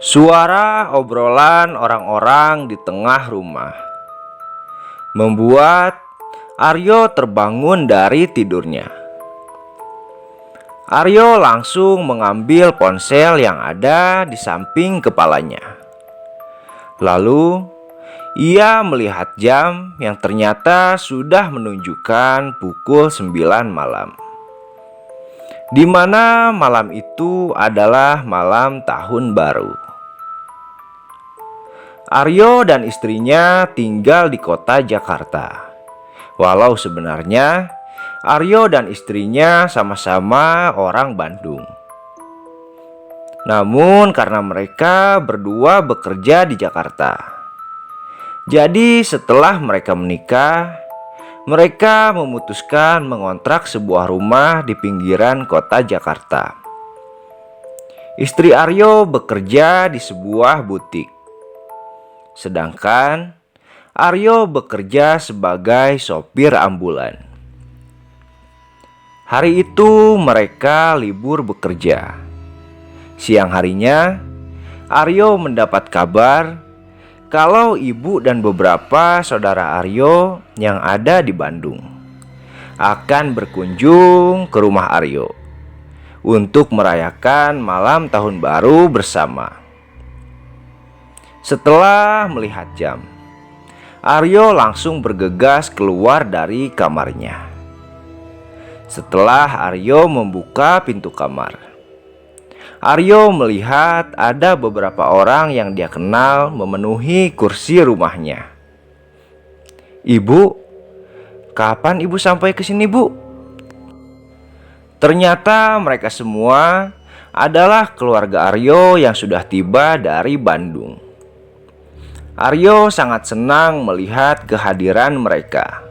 Suara obrolan orang-orang di tengah rumah membuat Aryo terbangun dari tidurnya. Aryo langsung mengambil ponsel yang ada di samping kepalanya. Lalu ia melihat jam yang ternyata sudah menunjukkan pukul 9 malam, di mana malam itu adalah malam tahun baru. Aryo dan istrinya tinggal di kota Jakarta. Walau sebenarnya Aryo dan istrinya sama-sama orang Bandung. Namun karena mereka berdua bekerja di Jakarta, jadi setelah mereka menikah, mereka memutuskan mengontrak sebuah rumah di pinggiran kota Jakarta. Istri Aryo bekerja di sebuah butik, sedangkan Aryo bekerja sebagai sopir ambulan. Hari itu mereka libur bekerja. Siang harinya, Aryo mendapat kabar kalau ibu dan beberapa saudara Aryo yang ada di Bandung akan berkunjung ke rumah Aryo untuk merayakan malam tahun baru bersama. Setelah melihat jam, Aryo langsung bergegas keluar dari kamarnya. Setelah Aryo membuka pintu kamar, Aryo melihat ada beberapa orang yang dia kenal memenuhi kursi rumahnya. "Ibu, kapan ibu sampai ke sini, Bu?" Ternyata mereka semua adalah keluarga Aryo yang sudah tiba dari Bandung. Aryo sangat senang melihat kehadiran mereka,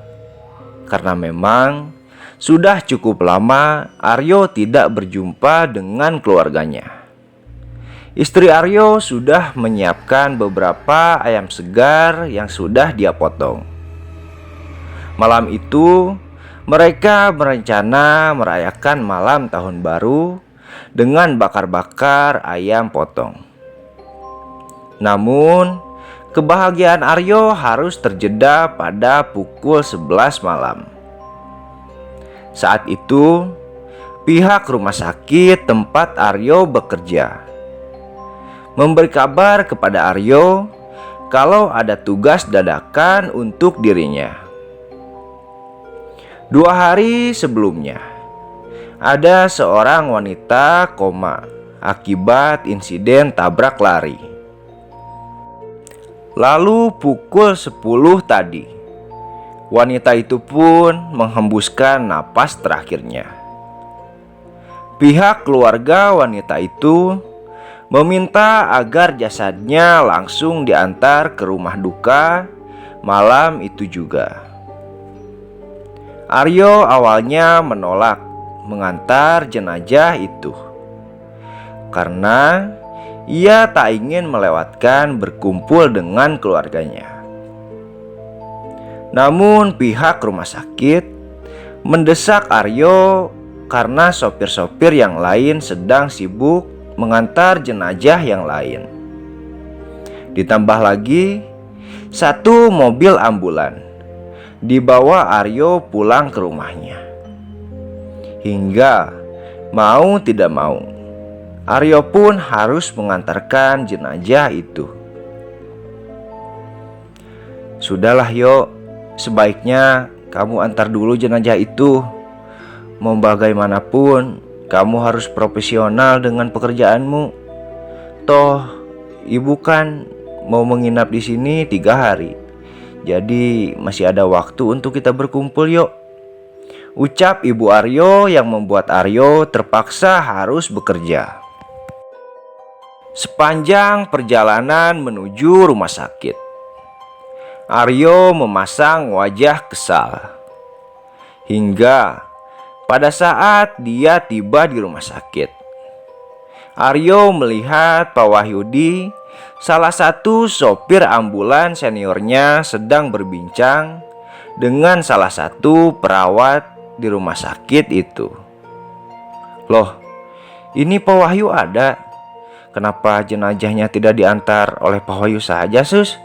karena memang sudah cukup lama Aryo tidak berjumpa dengan keluarganya. Istri Aryo sudah menyiapkan beberapa ayam segar yang sudah dia potong. Malam itu mereka berencana merayakan malam tahun baru dengan bakar-bakar ayam potong. Namun kebahagiaan Aryo harus terjeda pada pukul 11 malam. Saat itu, pihak rumah sakit tempat Aryo bekerja memberi kabar kepada Aryo kalau ada tugas dadakan untuk dirinya. 2 hari sebelumnya, ada seorang wanita koma akibat insiden tabrak lari. Lalu pukul 10 tadi, wanita itu pun menghembuskan napas terakhirnya. Pihak keluarga wanita itu meminta agar jasadnya langsung diantar ke rumah duka malam itu juga. Aryo awalnya menolak mengantar jenazah itu karena ia tak ingin melewatkan berkumpul dengan keluarganya. Namun pihak rumah sakit mendesak Aryo karena sopir-sopir yang lain sedang sibuk mengantar jenazah yang lain. Ditambah lagi, 1 mobil ambulan dibawa Aryo pulang ke rumahnya. Hingga mau tidak mau, Aryo pun harus mengantarkan jenazah itu. "Sudahlah Yo, sebaiknya kamu antar dulu jenazah itu. Mau bagaimanapun, kamu harus profesional dengan pekerjaanmu. Toh, ibu kan mau menginap di sini 3 hari. Jadi masih ada waktu untuk kita berkumpul, Yo," ucap ibu Aryo yang membuat Aryo terpaksa harus bekerja. Sepanjang perjalanan menuju rumah sakit, Aryo memasang wajah kesal. Hingga pada saat dia tiba di rumah sakit, Aryo melihat Pak Wahyudi, salah satu sopir ambulan seniornya, sedang berbincang dengan salah satu perawat di rumah sakit itu. "Loh, ini Pak Wahyu ada? kenapa jenazahnya tidak diantar oleh Pak Wahyu saja, Sus?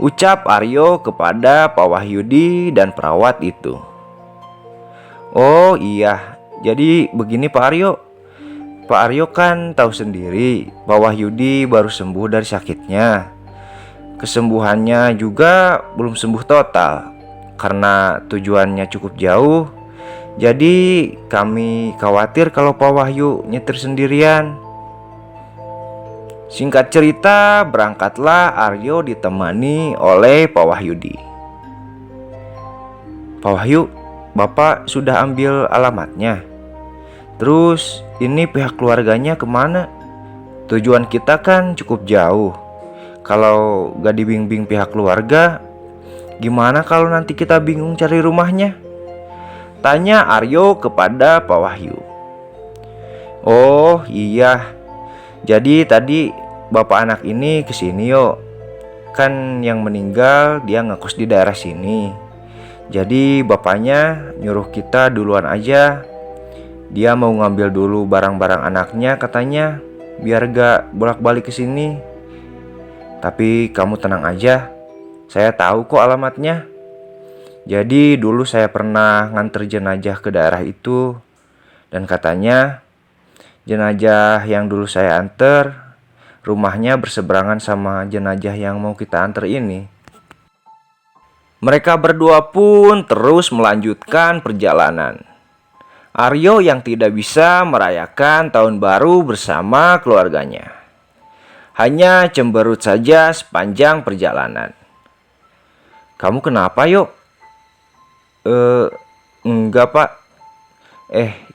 Ucap Aryo kepada Pak Wahyudi dan perawat itu. Oh iya, jadi begini Pak Aryo. Pak Aryo kan tahu sendiri Pak Wahyudi baru sembuh dari sakitnya. Kesembuhannya juga belum sembuh total karena tujuannya cukup jauh. Jadi kami khawatir kalau Pak Wahyu nyetir sendirian. Singkat cerita, berangkatlah Aryo ditemani oleh Pak Wahyudi. Pak Wahyu, Bapak sudah ambil alamatnya. Terus ini pihak keluarganya kemana? Tujuan kita kan cukup jauh. Kalau gak dibimbing pihak keluarga, gimana kalau nanti kita bingung cari rumahnya? Tanya Aryo kepada Pak Wahyu. Oh iya, jadi tadi bapak anak ini kesini yo. Kan yang meninggal dia ngekos di daerah sini. Jadi bapaknya nyuruh kita duluan aja. Dia mau ngambil dulu barang-barang anaknya katanya, biar gak bolak-balik ke sini. Tapi kamu tenang aja, saya tahu kok alamatnya. Jadi dulu saya pernah nganter jenazah ke daerah itu. Dan katanya jenazah yang dulu saya anter, rumahnya berseberangan sama jenazah yang mau kita anter ini. Mereka berdua pun terus melanjutkan perjalanan. Aryo yang tidak bisa merayakan tahun baru bersama keluarganya hanya cemberut saja sepanjang perjalanan. Kamu kenapa yuk? Enggak pak.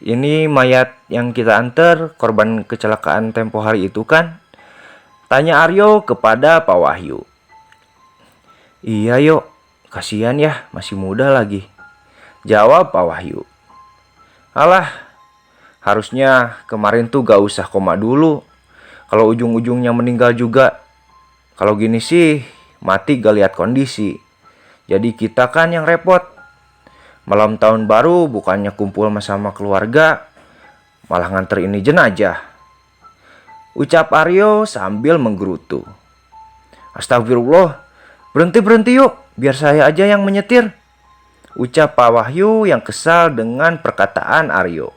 Ini mayat yang kita antar korban kecelakaan tempo hari itu kan? Tanya Aryo kepada Pak Wahyu. Iya yuk, kasihan ya, masih muda lagi. Jawab Pak Wahyu. Alah, harusnya kemarin tuh gak usah koma dulu. Kalau ujung-ujungnya meninggal juga. Kalau gini sih, mati gak lihat kondisi. Jadi kita kan yang repot. Malam tahun baru bukannya kumpul sama keluarga, malah nganter ini jenazah. Ucap Aryo sambil menggerutu. Astagfirullah, berhenti yuk, biar saya aja yang menyetir. Ucap Pak Wahyu yang kesal dengan perkataan Aryo.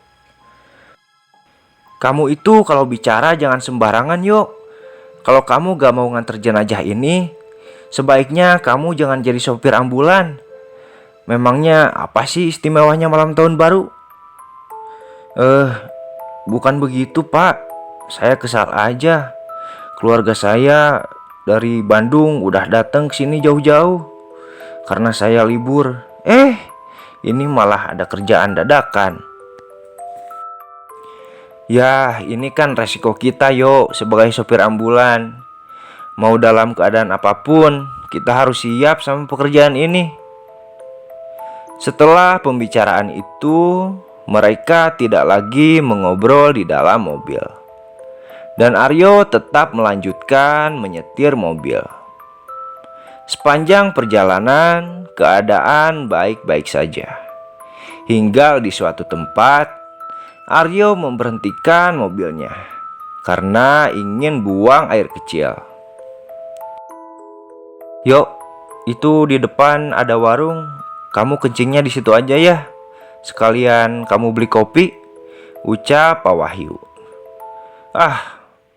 Kamu itu kalau bicara jangan sembarangan yuk. Kalau kamu gak mau nganter jenazah ini, sebaiknya kamu jangan jadi sopir ambulan. Memangnya apa sih istimewanya malam tahun baru? Bukan begitu pak. Saya kesal aja. Keluarga saya dari Bandung udah datang ke sini jauh-jauh karena saya libur. Ini malah ada kerjaan dadakan. Ya, ini kan resiko kita yo sebagai sopir ambulan. Mau dalam keadaan apapun, kita harus siap sama pekerjaan ini. Setelah pembicaraan itu, mereka tidak lagi mengobrol di dalam mobil. Dan Aryo tetap melanjutkan menyetir mobil. Sepanjang perjalanan, keadaan baik-baik saja. Hingga di suatu tempat, Aryo memberhentikan mobilnya karena ingin buang air kecil. Yuk, itu di depan ada warung. Kamu kencingnya di situ aja ya. Sekalian kamu beli kopi. Ucap Pak Wahyu.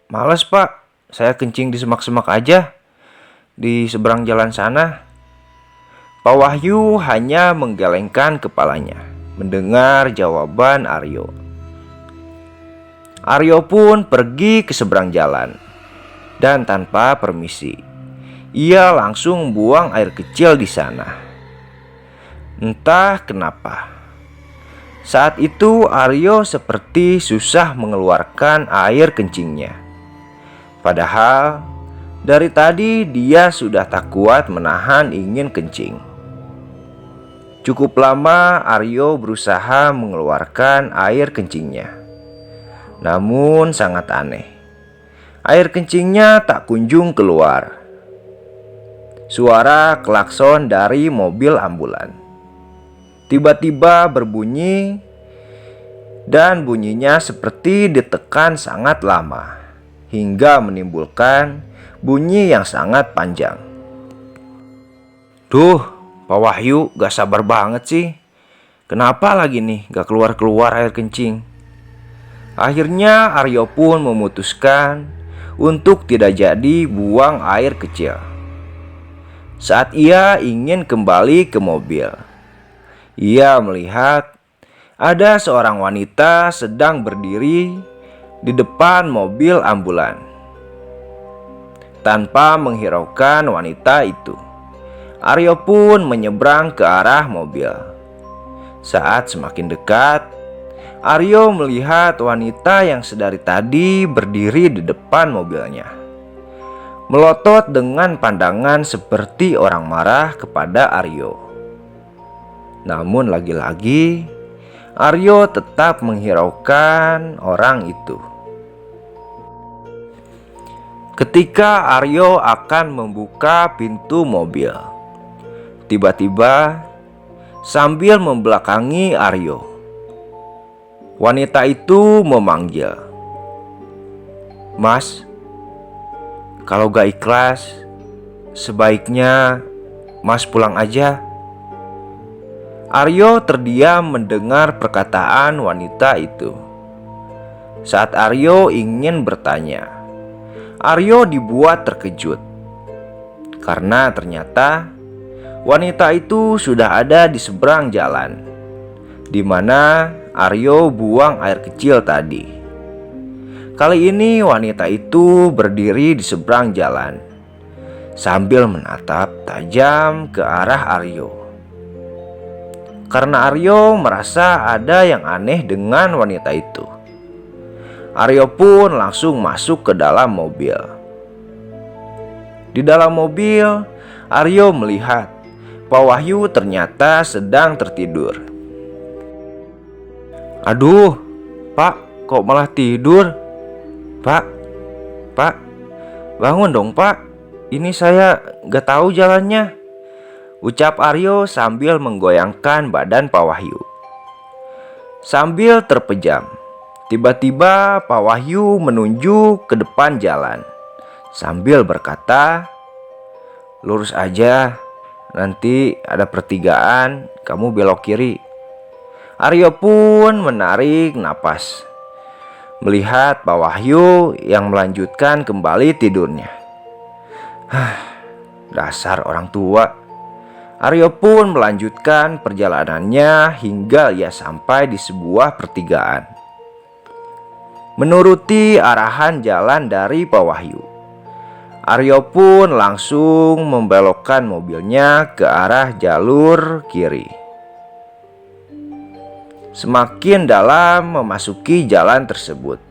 Males pak. Saya kencing di semak-semak aja. Di seberang jalan sana. Pak Wahyu hanya menggelengkan kepalanya mendengar jawaban Aryo. Aryo pun pergi ke seberang jalan. Dan tanpa permisi, ia langsung buang air kecil di sana. Entah kenapa, saat itu Aryo seperti susah mengeluarkan air kencingnya. Padahal dari tadi dia sudah tak kuat menahan ingin kencing. Cukup lama Aryo berusaha mengeluarkan air kencingnya. Namun sangat aneh, air kencingnya tak kunjung keluar. Suara klakson dari mobil ambulan tiba-tiba berbunyi, dan bunyinya seperti ditekan sangat lama. hingga menimbulkan bunyi yang sangat panjang. Duh, Pak Wahyu gak sabar banget sih. Kenapa lagi nih gak keluar-keluar air kencing? Akhirnya Aryo pun memutuskan untuk tidak jadi buang air kecil. Saat ia ingin kembali ke mobil, ia melihat ada seorang wanita sedang berdiri di depan mobil ambulan. Tanpa menghiraukan wanita itu, Aryo pun menyeberang ke arah mobil. Saat semakin dekat, Aryo melihat wanita yang sedari tadi berdiri di depan mobilnya, melotot dengan pandangan seperti orang marah kepada Aryo. Namun lagi-lagi Aryo tetap menghiraukan orang itu. Ketika Aryo akan membuka pintu mobil, tiba-tiba sambil membelakangi Aryo, wanita itu memanggil, "Mas, kalau gak ikhlas, sebaiknya Mas pulang aja." Aryo terdiam mendengar perkataan wanita itu. Saat Aryo ingin bertanya, Aryo dibuat terkejut karena ternyata wanita itu sudah ada di seberang jalan di mana Aryo buang air kecil tadi. Kali ini wanita itu berdiri di seberang jalan sambil menatap tajam ke arah Aryo. Karena Aryo merasa ada yang aneh dengan wanita itu, Aryo pun langsung masuk ke dalam mobil. Di dalam mobil, Aryo melihat Pak Wahyu ternyata sedang tertidur. "Aduh, Pak, kok malah tidur? Pak, bangun dong Pak. Ini saya gak tahu jalannya," ucap Aryo sambil menggoyangkan badan Pak Wahyu. Sambil terpejam, tiba-tiba Pak Wahyu menunjuk ke depan jalan sambil berkata, "Lurus aja, nanti ada pertigaan, kamu belok kiri." Aryo pun menarik napas melihat Pak Wahyu yang melanjutkan kembali tidurnya. Dasar orang tua. Aryo pun melanjutkan perjalanannya hingga ia sampai di sebuah pertigaan. Menuruti arahan jalan dari Pak Wahyu, Aryo pun langsung membelokkan mobilnya ke arah jalur kiri. Semakin dalam memasuki jalan tersebut,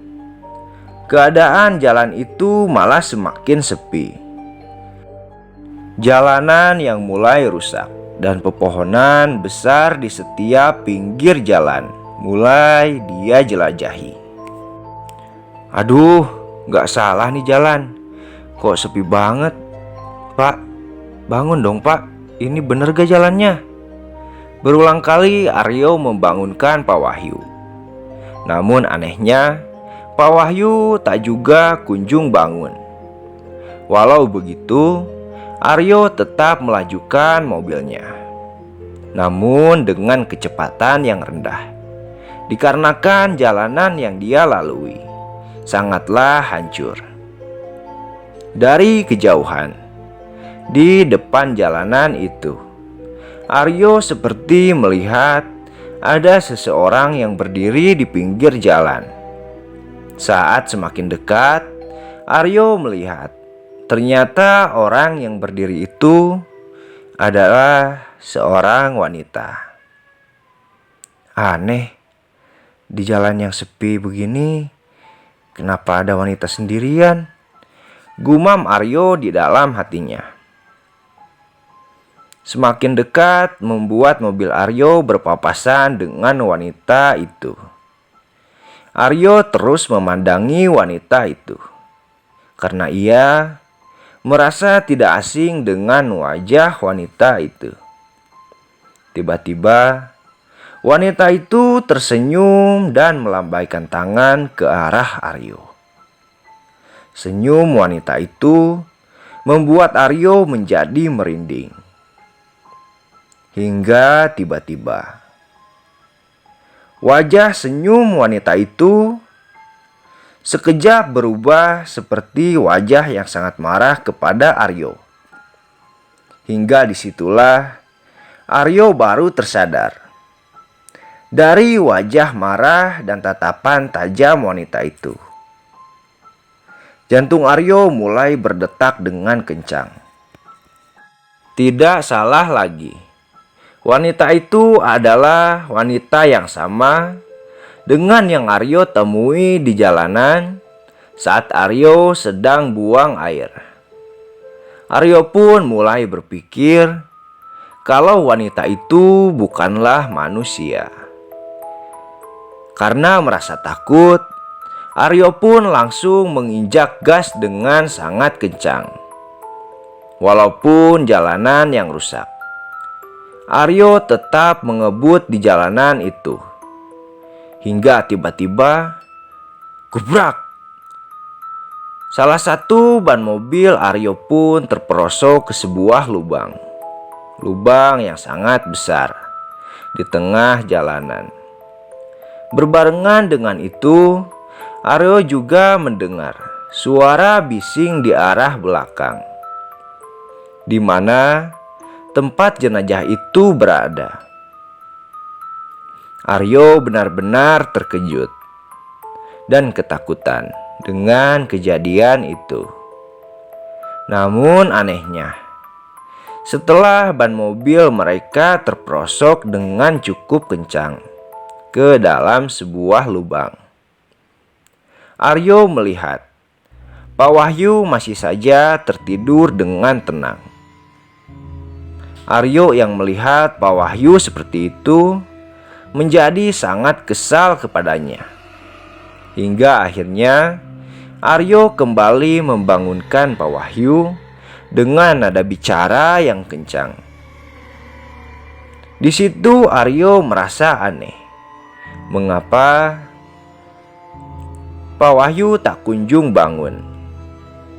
keadaan jalan itu malah semakin sepi. Jalanan yang mulai rusak dan pepohonan besar di setiap pinggir jalan mulai dia jelajahi. "Aduh, gak salah nih jalan. Kok sepi banget? Pak, bangun dong Pak. Ini bener gak jalannya?" Berulang kali Aryo membangunkan Pak Wahyu. Namun anehnya, Pak Wahyu tak juga kunjung bangun. Walau begitu, Aryo tetap melajukan mobilnya, namun dengan kecepatan yang rendah, dikarenakan jalanan yang dia lalui sangatlah hancur. Dari kejauhan, di depan jalanan itu, Aryo seperti melihat ada seseorang yang berdiri di pinggir jalan. Saat semakin dekat, Aryo melihat ternyata orang yang berdiri itu adalah seorang wanita. Aneh, di jalan yang sepi begini, kenapa ada wanita sendirian? Gumam Aryo di dalam hatinya. Semakin dekat membuat mobil Aryo berpapasan dengan wanita itu. Aryo terus memandangi wanita itu karena ia merasa tidak asing dengan wajah wanita itu. Tiba-tiba wanita itu tersenyum dan melambaikan tangan ke arah Aryo. Senyum wanita itu membuat Aryo menjadi merinding. Hingga tiba-tiba wajah senyum wanita itu sekejap berubah seperti wajah yang sangat marah kepada Aryo. Hingga disitulah Aryo baru tersadar dari wajah marah dan tatapan tajam wanita itu. Jantung Aryo mulai berdetak dengan kencang. Tidak salah lagi. Wanita itu adalah wanita yang sama dengan yang Aryo temui di jalanan saat Aryo sedang buang air. Aryo pun mulai berpikir kalau wanita itu bukanlah manusia. Karena merasa takut, Aryo pun langsung menginjak gas dengan sangat kencang. Walaupun jalanan yang rusak, Aryo tetap mengebut di jalanan itu. Hingga tiba-tiba, gubrak! Salah satu ban mobil Aryo pun terperosok ke sebuah lubang. Lubang yang sangat besar di tengah jalanan. Berbarengan dengan itu, Aryo juga mendengar suara bising di arah belakang, di mana tempat jenazah itu berada. Aryo benar-benar terkejut dan ketakutan dengan kejadian itu. Namun anehnya, setelah ban mobil mereka terperosok dengan cukup kencang ke dalam sebuah lubang, Aryo melihat Pak Wahyu masih saja tertidur dengan tenang. Aryo yang melihat Pak Wahyu seperti itu menjadi sangat kesal kepadanya. Hingga akhirnya Aryo kembali membangunkan Pak Wahyu dengan nada bicara yang kencang. Di situ Aryo merasa aneh. Mengapa Pak Wahyu tak kunjung bangun?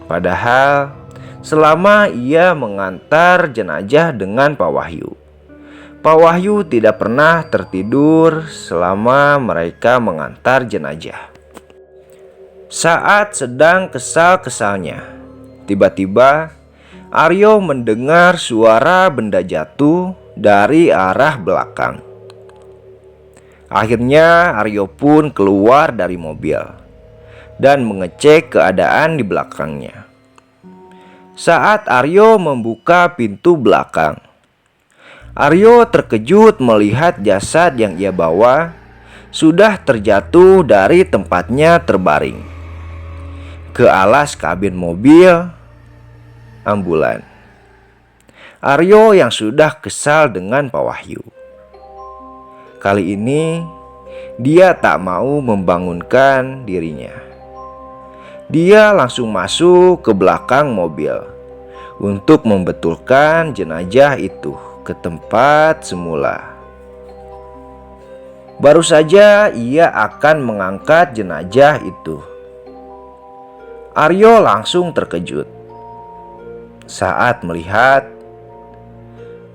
Padahal selama ia mengantar jenazah dengan Pak Wahyu, Pak Wahyu tidak pernah tertidur selama mereka mengantar jenazah. Saat sedang kesal-kesalnya, tiba-tiba Aryo mendengar suara benda jatuh dari arah belakang. Akhirnya Aryo pun keluar dari mobil dan mengecek keadaan di belakangnya. Saat Aryo membuka pintu belakang, Aryo terkejut melihat jasad yang ia bawa sudah terjatuh dari tempatnya terbaring ke alas kabin mobil ambulan. Aryo yang sudah kesal dengan Pak Wahyu, kali ini dia tak mau membangunkan dirinya. Dia langsung masuk ke belakang mobil untuk membetulkan jenazah itu ke tempat semula. Baru saja ia akan mengangkat jenazah itu, Aryo langsung terkejut saat melihat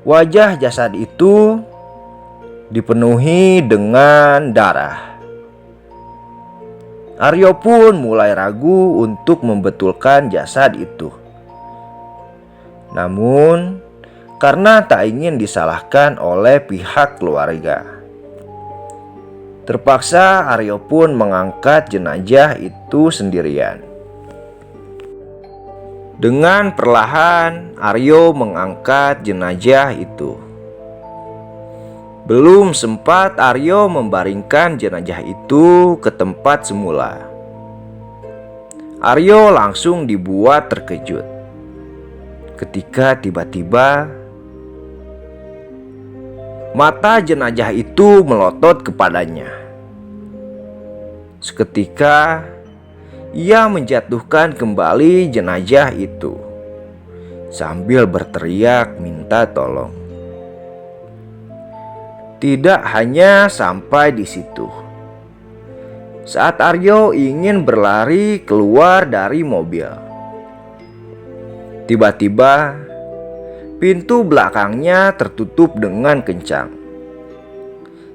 wajah jasad itu dipenuhi dengan darah. Aryo pun mulai ragu untuk membetulkan jasad itu. Namun, karena tak ingin disalahkan oleh pihak keluarga, terpaksa Aryo pun mengangkat jenazah itu sendirian. Dengan perlahan, Aryo mengangkat jenazah itu. Belum sempat Aryo membaringkan jenazah itu ke tempat semula, Aryo langsung dibuat terkejut ketika tiba-tiba mata jenazah itu melotot kepadanya. Seketika ia menjatuhkan kembali jenazah itu sambil berteriak minta tolong. Tidak hanya sampai di situ, saat Aryo ingin berlari keluar dari mobil. Tiba-tiba pintu belakangnya tertutup dengan kencang,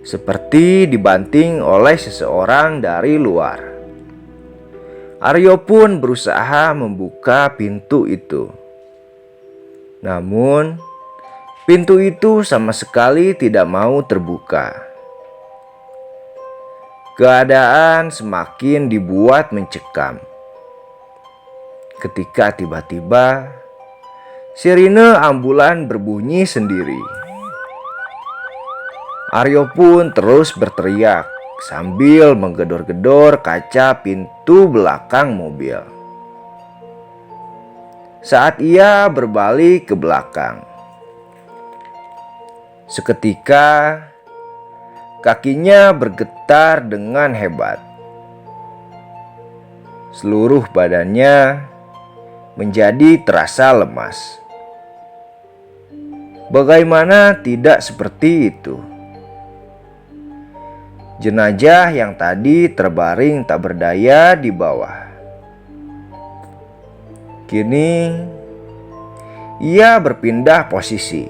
seperti dibanting oleh seseorang dari luar. Aryo pun berusaha membuka pintu itu. Namun, pintu itu sama sekali tidak mau terbuka. Keadaan semakin dibuat mencekam ketika tiba-tiba sirine ambulan berbunyi sendiri. Aryo pun terus berteriak sambil menggedor-gedor kaca pintu belakang mobil. Saat ia berbalik ke belakang, seketika kakinya bergetar dengan hebat. Seluruh badannya menjadi terasa lemas. Bagaimana tidak seperti itu? Jenazah yang tadi terbaring tak berdaya di bawah, kini ia berpindah posisi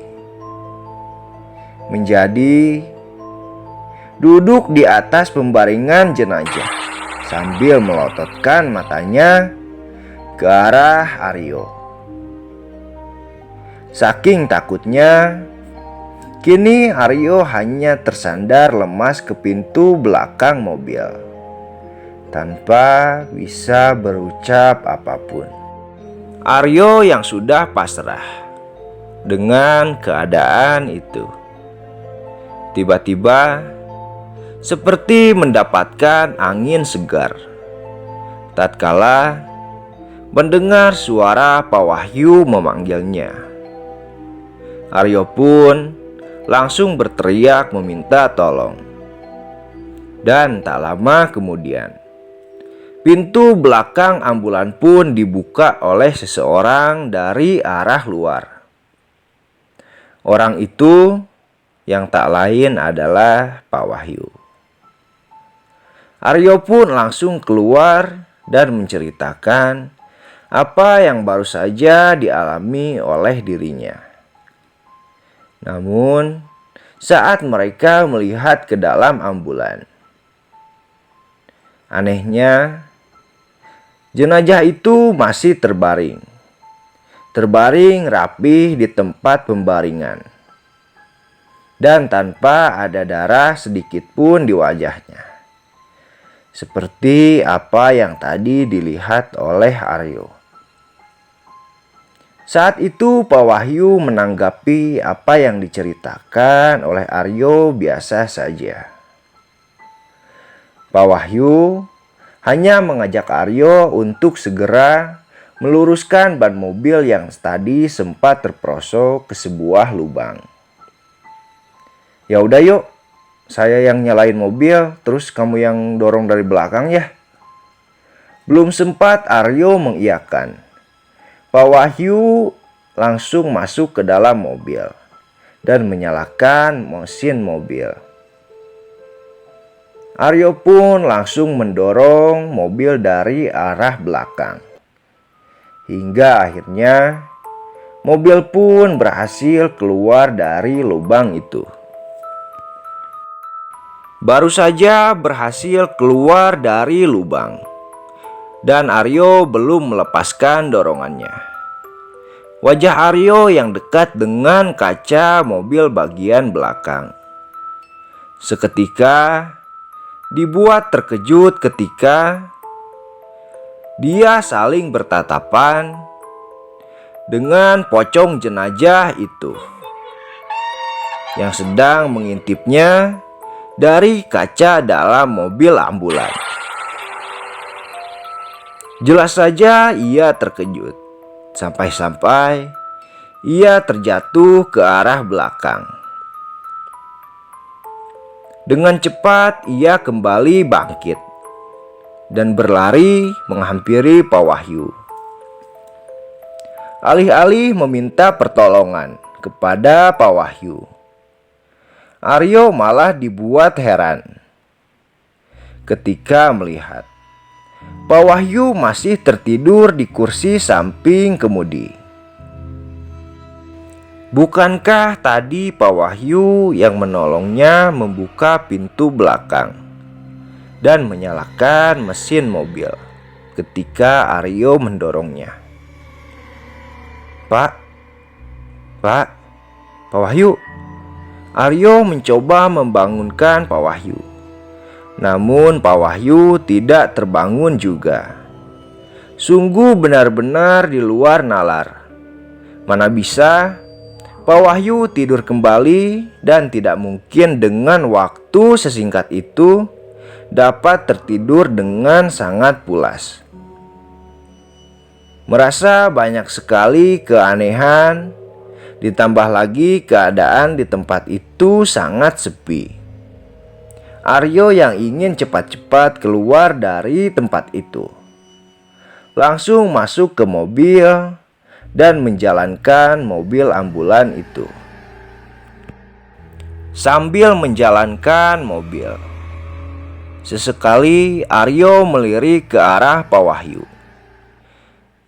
menjadi duduk di atas pembaringan jenazah sambil melototkan matanya ke arah Aryo. Saking takutnya, kini Aryo hanya tersandar lemas ke pintu belakang mobil tanpa bisa berucap apapun. Aryo yang sudah pasrah dengan keadaan itu, tiba-tiba seperti mendapatkan angin segar tatkala mendengar suara Pak Wahyu memanggilnya. Aryo pun langsung berteriak meminta tolong. Dan tak lama kemudian, pintu belakang ambulan pun dibuka oleh seseorang dari arah luar. Orang itu yang tak lain adalah Pak Wahyu. Aryo pun langsung keluar dan menceritakan apa yang baru saja dialami oleh dirinya. Namun, saat mereka melihat ke dalam ambulan, anehnya jenazah itu masih terbaring rapih di tempat pembaringan, dan tanpa ada darah sedikit pun di wajahnya, seperti apa yang tadi dilihat oleh Aryo. Saat itu Pak Wahyu menanggapi apa yang diceritakan oleh Aryo biasa saja. Pak Wahyu hanya mengajak Aryo untuk segera meluruskan ban mobil yang tadi sempat terperosok ke sebuah lubang. Ya udah yuk, saya yang nyalain mobil, terus kamu yang dorong dari belakang ya. Belum sempat Aryo mengiyakan, Pak Wahyu langsung masuk ke dalam mobil dan menyalakan mesin mobil. Aryo pun langsung mendorong mobil dari arah belakang, hingga akhirnya mobil pun berhasil keluar dari lubang itu. Baru saja berhasil keluar dari lubang, dan Aryo belum melepaskan dorongannya. Wajah Aryo yang dekat dengan kaca mobil bagian belakang seketika dibuat terkejut ketika dia saling bertatapan dengan pocong jenazah itu yang sedang mengintipnya dari kaca dalam mobil ambulan. Jelas saja ia terkejut, sampai-sampai ia terjatuh ke arah belakang. Dengan cepat ia kembali bangkit dan berlari menghampiri Pak Wahyu. Alih-alih meminta pertolongan kepada Pak Wahyu, Aryo malah dibuat heran ketika melihat Pak Wahyu masih tertidur di kursi samping kemudi. Bukankah tadi Pak Wahyu yang menolongnya membuka pintu belakang dan menyalakan mesin mobil ketika Aryo mendorongnya? Pak Wahyu. Aryo mencoba membangunkan Pak Wahyu. Namun Pak Wahyu tidak terbangun juga. Sungguh benar-benar di luar nalar. Mana bisa Pak Wahyu tidur kembali, dan tidak mungkin dengan waktu sesingkat itu dapat tertidur dengan sangat pulas. Merasa banyak sekali keanehan, ditambah lagi keadaan di tempat itu sangat sepi. Aryo yang ingin cepat-cepat keluar dari tempat itu langsung masuk ke mobil dan menjalankan mobil ambulan itu. Sambil menjalankan mobil, sesekali Aryo melirik ke arah Pak Wahyu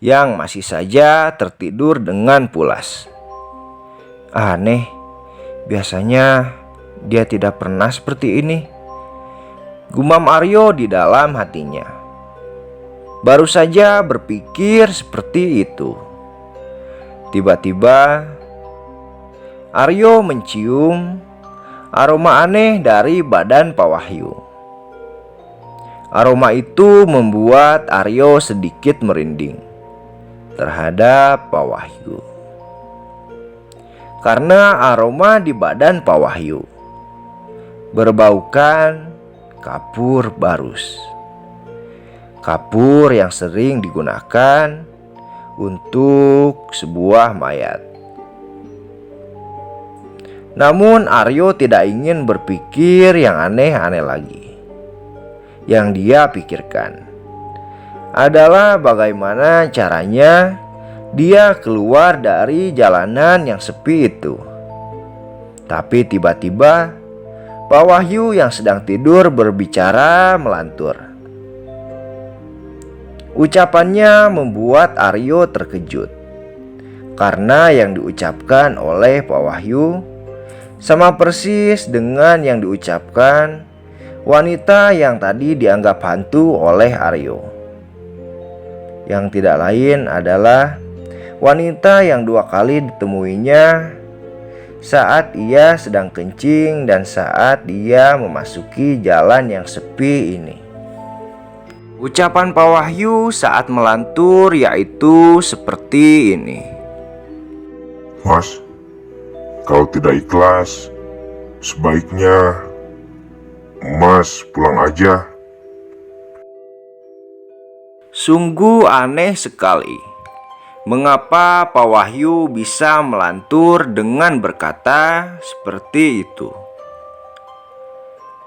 yang masih saja tertidur dengan pulas. Aneh, biasanya dia tidak pernah seperti ini, gumam Aryo di dalam hatinya. Baru saja berpikir seperti itu, tiba-tiba Aryo mencium aroma aneh dari badan Pak Wahyu. Aroma itu membuat Aryo sedikit merinding terhadap Pak Wahyu, karena aroma di badan Pak Wahyu berbaukan kapur barus. Kapur yang sering digunakan untuk sebuah mayat. Namun Aryo tidak ingin berpikir yang aneh-aneh lagi. Yang dia pikirkan adalah bagaimana caranya dia keluar dari jalanan yang sepi itu. Tapi tiba-tiba Pak Wahyu yang sedang tidur berbicara melantur. Ucapannya membuat Aryo terkejut, karena yang diucapkan oleh Pak Wahyu sama persis dengan yang diucapkan wanita yang tadi dianggap hantu oleh Aryo. Yang tidak lain adalah wanita yang 2 kali ditemuinya saat ia sedang kencing dan saat dia memasuki jalan yang sepi ini. Ucapan Pak Wahyu saat melantur yaitu seperti ini. Mas, kalau tidak ikhlas, sebaiknya Mas pulang aja. Sungguh aneh sekali. Mengapa Pak Wahyu bisa melantur dengan berkata seperti itu?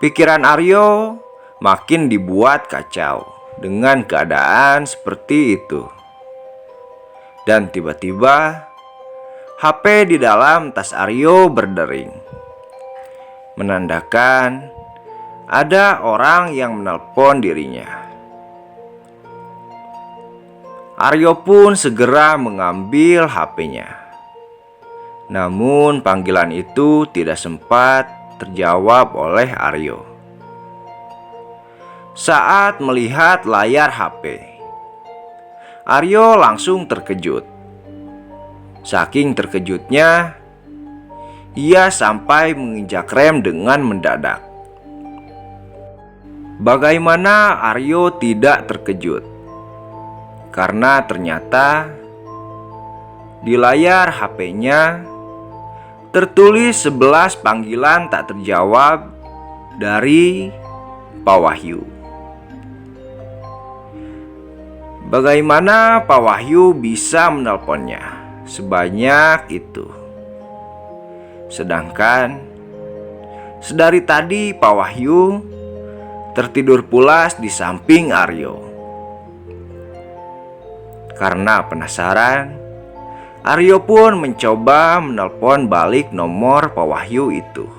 Pikiran Aryo makin dibuat kacau dengan keadaan seperti itu. Dan tiba-tiba HP di dalam tas Aryo berdering, menandakan ada orang yang menelpon dirinya. Aryo pun segera mengambil HP-nya. Namun panggilan itu tidak sempat terjawab oleh Aryo. Saat melihat layar HP, Aryo langsung terkejut. Saking terkejutnya, ia sampai menginjak rem dengan mendadak. Bagaimana Aryo tidak terkejut? Karena ternyata di layar HP-nya tertulis 11 panggilan tak terjawab dari Pak Wahyu. Bagaimana Pak Wahyu bisa menelponnya sebanyak itu? Sedangkan sedari tadi Pak Wahyu tertidur pulas di samping Aryo. Karena penasaran, Aryo pun mencoba menelpon balik nomor Pak Wahyu itu.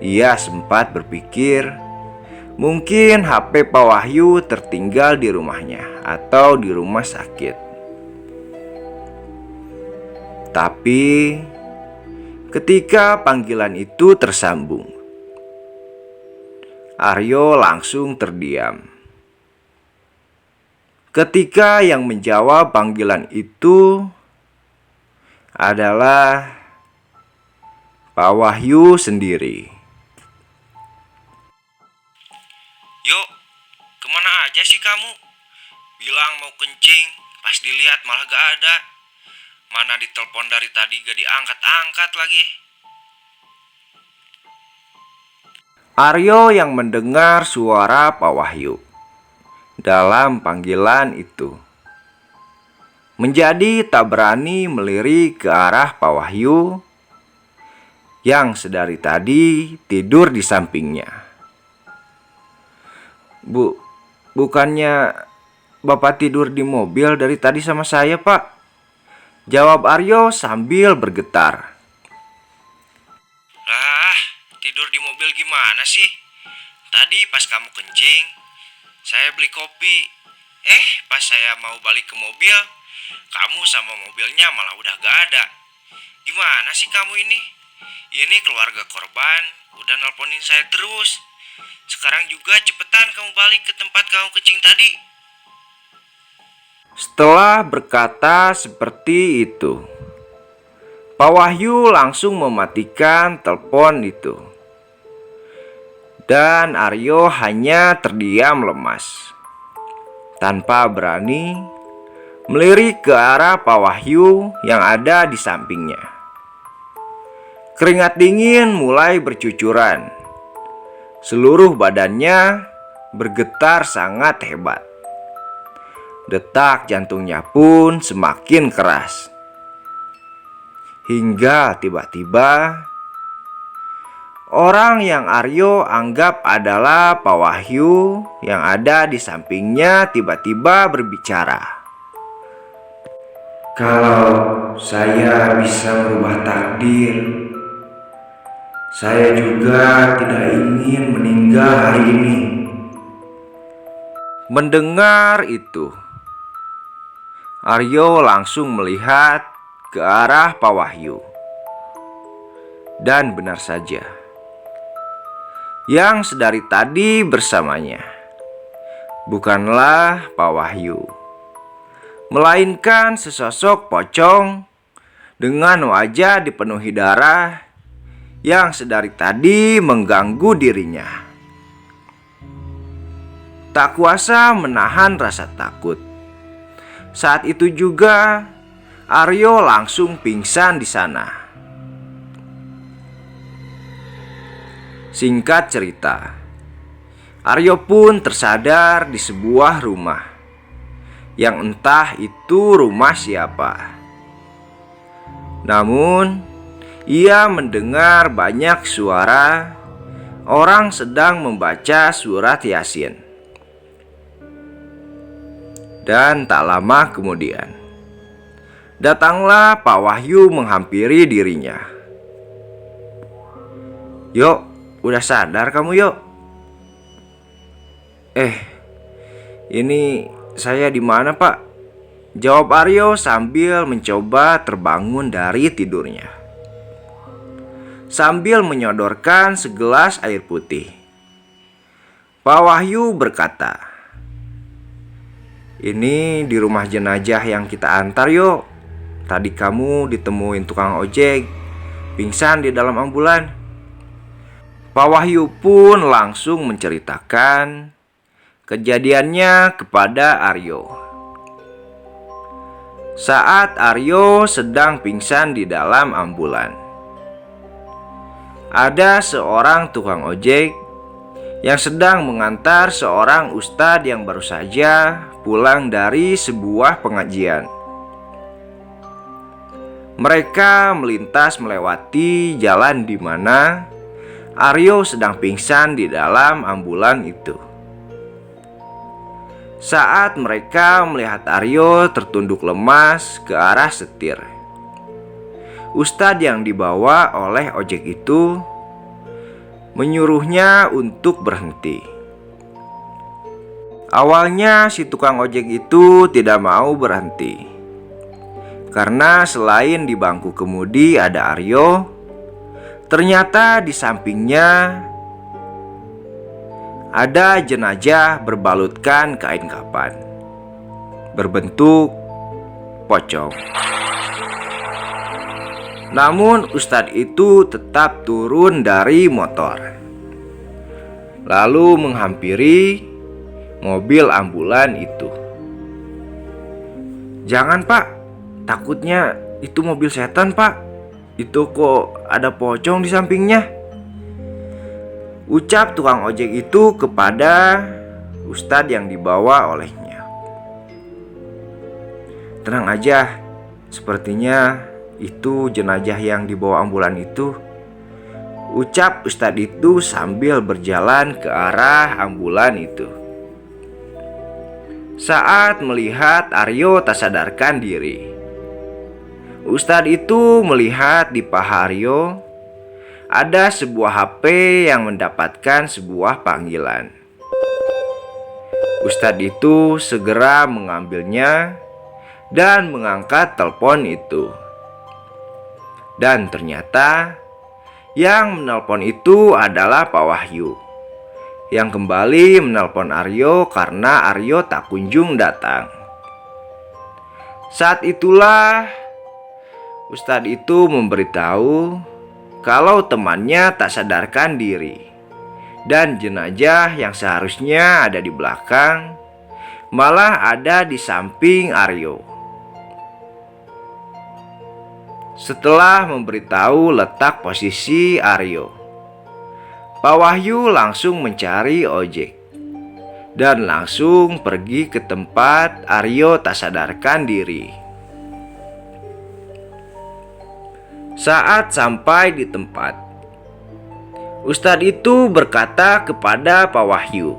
Ia sempat berpikir Mungkin HP Pak Wahyu tertinggal di rumahnya atau di rumah sakit. Tapi ketika panggilan itu tersambung, Aryo langsung terdiam. Ketika yang menjawab panggilan itu adalah Pak Wahyu sendiri. Yuk, kemana aja sih kamu? Bilang mau kencing, pas dilihat malah gak ada. Mana ditelepon dari tadi gak diangkat-angkat lagi. Aryo yang mendengar suara Pak Wahyu dalam panggilan itu menjadi tak berani melirik ke arah Pak Wahyu yang sedari tadi tidur di sampingnya. Bukannya Bapak tidur di mobil dari tadi sama saya, Pak? Jawab Aryo sambil bergetar. Lah, tidur di mobil gimana sih? Tadi pas kamu kencing, saya beli kopi. Pas saya mau balik ke mobil, kamu sama mobilnya malah udah gak ada. Gimana sih kamu ini? Ini keluarga korban udah nelponin saya terus. Sekarang juga cepetan kamu balik ke tempat kamu kencing tadi. Setelah berkata seperti itu, Pak Wahyu langsung mematikan telepon itu. Dan Aryo hanya terdiam lemas, tanpa berani melirik ke arah Pak Wahyu yang ada di sampingnya. Keringat dingin mulai bercucuran. Seluruh badannya bergetar sangat hebat. Detak jantungnya pun semakin keras. Hingga tiba-tiba orang yang Aryo anggap adalah Pak Wahyu yang ada di sampingnya tiba-tiba berbicara. Kalau saya bisa merubah takdir, saya juga tidak ingin meninggal hari ini. Mendengar itu, Aryo langsung melihat ke arah Pak Wahyu. Dan benar saja, yang sedari tadi bersamanya bukanlah Pak Wahyu, melainkan sesosok pocong dengan wajah dipenuhi darah yang sedari tadi mengganggu dirinya. Tak kuasa menahan rasa takut. Saat itu juga Aryo langsung pingsan di sana. Singkat cerita, Aryo pun tersadar di sebuah rumah yang entah itu rumah siapa. Namun, ia mendengar banyak suara orang sedang membaca surat Yasin. Dan tak lama kemudian, datanglah Pak Wahyu menghampiri dirinya. Yuk, udah sadar kamu yuk? Ini saya di mana, Pak? Jawab Aryo sambil mencoba terbangun dari tidurnya, sambil menyodorkan segelas air putih. Pak Wahyu berkata, ini di rumah jenazah yang kita antar yuk. Tadi kamu ditemuin tukang ojek pingsan di dalam ambulan. Pak Wahyu pun langsung menceritakan kejadiannya kepada Aryo. Saat Aryo sedang pingsan di dalam ambulan, ada seorang tukang ojek yang sedang mengantar seorang ustadz yang baru saja pulang dari sebuah pengajian. Mereka melintas melewati jalan di mana Aryo sedang pingsan di dalam ambulan itu. Saat mereka melihat Aryo tertunduk lemas ke arah setir, ustadz yang dibawa oleh ojek itu menyuruhnya untuk berhenti. Awalnya si tukang ojek itu tidak mau berhenti, karena selain di bangku kemudi ada Aryo, ternyata di sampingnya ada jenazah berbalutkan kain kafan berbentuk pocong. Namun Ustadz itu tetap turun dari motor, lalu menghampiri mobil ambulan itu. "Jangan pak, takutnya itu mobil setan pak. Itu kok ada pocong di sampingnya," ucap tukang ojek itu kepada Ustadz yang dibawa olehnya. "Tenang aja, sepertinya itu jenazah yang dibawa ambulan itu," ucap Ustadz itu sambil berjalan ke arah ambulan itu. Saat melihat Aryo tak sadarkan diri, Ustadz itu melihat di paha Aryo ada sebuah HP yang mendapatkan sebuah panggilan. Ustadz itu segera mengambilnya dan mengangkat telepon itu. Dan ternyata yang menelpon itu adalah Pak Wahyu, yang kembali menelpon Aryo karena Aryo tak kunjung datang. Saat itulah Ustadz itu memberitahu kalau temannya tak sadarkan diri, dan jenazah yang seharusnya ada di belakang malah ada di samping Aryo. Setelah memberitahu letak posisi Aryo, Pak Wahyu langsung mencari ojek dan langsung pergi ke tempat Aryo tak sadarkan diri. Saat sampai di tempat, Ustadz itu berkata kepada Pak Wahyu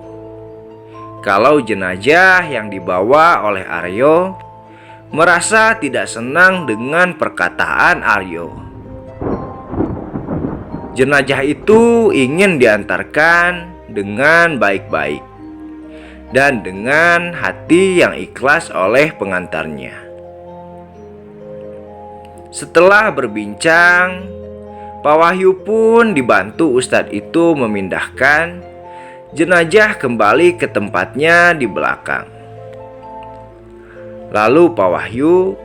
kalau jenazah yang dibawa oleh Aryo merasa tidak senang dengan perkataan Aryo. Jenazah itu ingin diantarkan dengan baik-baik dan dengan hati yang ikhlas oleh pengantarnya. Setelah berbincang, Pak Wahyu pun dibantu Ustadz itu memindahkan jenazah kembali ke tempatnya di belakang. Lalu Pak Wahyu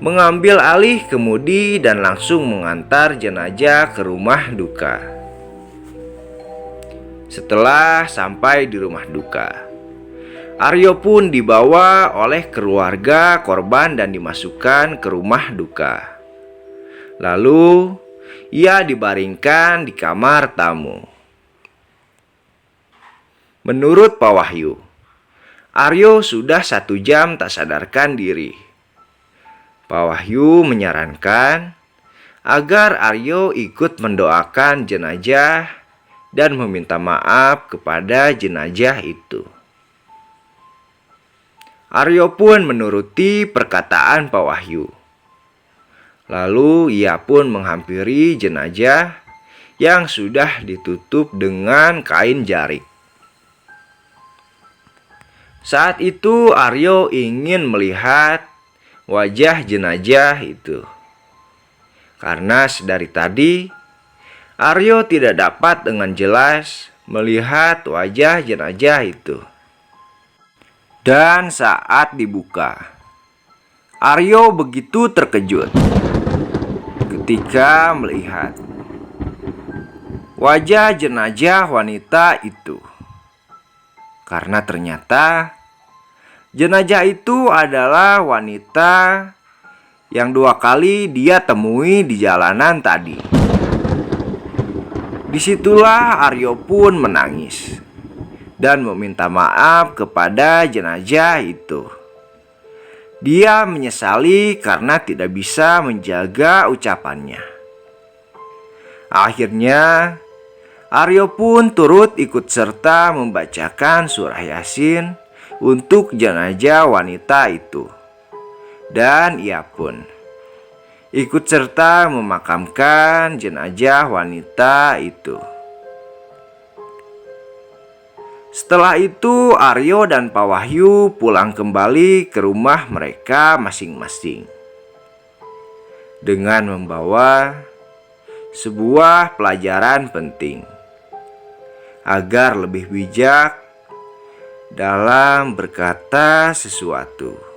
mengambil alih kemudi dan langsung mengantar jenazah ke rumah duka. Setelah sampai di rumah duka, Aryo pun dibawa oleh keluarga korban dan dimasukkan ke rumah duka. Lalu ia dibaringkan di kamar tamu. Menurut Pak Wahyu, Aryo sudah 1 jam tak sadarkan diri. Pak Wahyu menyarankan agar Aryo ikut mendoakan jenazah dan meminta maaf kepada jenazah itu. Aryo pun menuruti perkataan Pak Wahyu. Lalu ia pun menghampiri jenazah yang sudah ditutup dengan kain jarik. Saat itu Aryo ingin melihat wajah jenazah itu, karena sedari tadi Aryo tidak dapat dengan jelas melihat wajah jenazah itu. Dan saat dibuka, Aryo begitu terkejut ketika melihat wajah jenazah wanita itu, karena ternyata jenazah itu adalah wanita yang 2 kali dia temui di jalanan tadi. Disitulah Aryo pun menangis dan meminta maaf kepada jenazah itu. Dia menyesali karena tidak bisa menjaga ucapannya. Akhirnya Aryo pun turut ikut serta membacakan surah Yasin untuk jenazah wanita itu. Dan ia pun ikut serta memakamkan jenazah wanita itu. Setelah itu Aryo dan Pak Wahyu pulang kembali ke rumah mereka masing-masing dengan membawa sebuah pelajaran penting agar lebih bijak dalam berkata sesuatu.